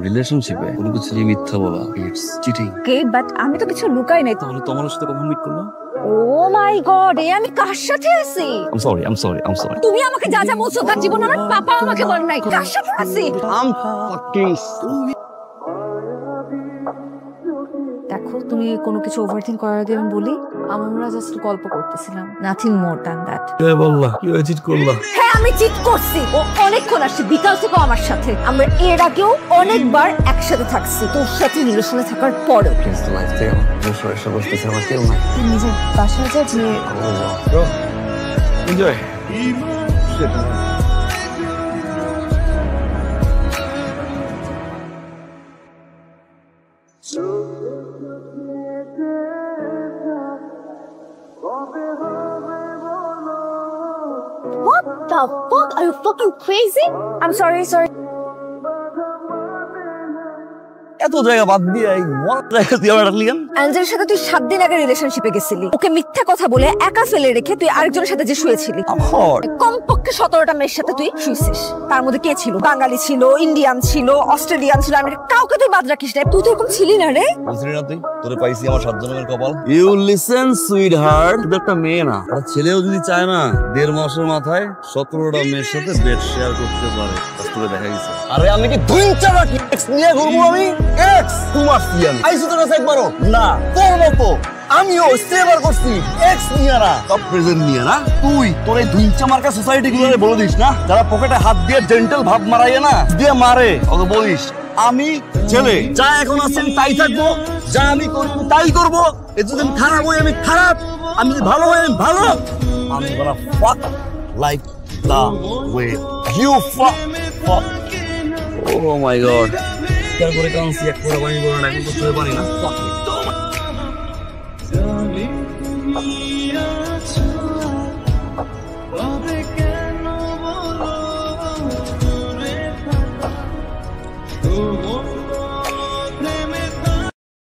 রিলেশনশিপে কোনো কিছু যে মিথ্যা বলা ইটস চিটিং। ওকে বাট আমি তো কিছু লুকাই নাই। তাহলে তোমার সাথে কখন মিট করলাম? ও মাই গড, আমি কার সাথে আছি? I'm sorry. তুমি আমাকে যা যা বলছো তার জীবন আমার পাপা আমাকে বলে নাই। কার সাথে আছি? I'm fucking দেখো তুমি কোনো কিছু ওভারথিংক করার আগে আমি বলি আমরা জাস্ট গল্প করতেছিলাম, নাথিং মোর দ্যান দ্যাট। কে বললা কি চিট করলা? হ্যাঁ আমি চিট করছি। ও অনেকক্ষণ আসছে বিকাল থেকে আমার সাথে। আমরা এর আগেও অনেকবার একসাথে থাকছি, তোর সাথে রিলেশনে থাকার পরেও। লাইফ থেকে আমার সরিষা বসতেছে আমার কেউ নাই। নিজের বাসায় যা যে enjoy. What the fuck? Are you fucking crazy? I'm sorry. এত জায়গা বাদ দিয়ে এই ওয়ান জায়গা দিয়ে আমার রাখলি কেন? অ্যাঞ্জেলের সাথে তুই 7 দিন আগে রিলেশনশিপে গেছিলি। ওকে মিথ্যা কথা বলে একা ফেলে রেখে তুই আরেকজনের সাথে যে শুয়েছিলি। কমপক্ষে 17টা মেয়ের সাথে তুই শুয়েছিস। তার মধ্যে কে ছিল? বাঙালি ছিল, ইন্ডিয়ান ছিল, অস্ট্রেলিয়ান ছিল, আমি কাউকে তুই বাদ রাখিস না। তুই তো এরকম ছিলি না রে। বলছিলি না তুই তোরে পাইছি আমার 7 জনের কপাল। ইউ লিসেন সুইট হার্ট, তুই একটা মেয়ে না, আর ছেলেও যদি চায় না 1.5 মাসের মাথায় 17টা মেয়ের সাথে বেড শেয়ার করতে পারে। তোরে দেখা গেছে। আরে আমি কি দুই চারা কি এক্স নিয়ে ঘুরবো? আমি এক্স তোমার সিয়ান আইসো তোর কাছে একবারও না। তোর মতো আমিও সেভার করছি এক্স নিয়ে না, সব প্রেজেন্ট নিয়ে না। তুই তোর এই দুই চামার্কা সোসাইটি গুলোরে বলে দিস না, যারা পকেটে হাত দিয়ে জেন্টাল ভাব মারাইয়া না দিয়ে মারে, ওকে বলিস আমি ছেলে, যা এখন আছেন তাই থাকবো, যা আমি করবো তাই করবো। এ যদি আমি খারাপ হই আমি খারাপ, আমি যদি ভালো হই আমি ভালো। আমি gonna fuck like the way you fuck. Oh my god. তারপরে কাউন্সি এক করে বানি বড় না, কিন্তু তুই পারি না। ফাক ইট।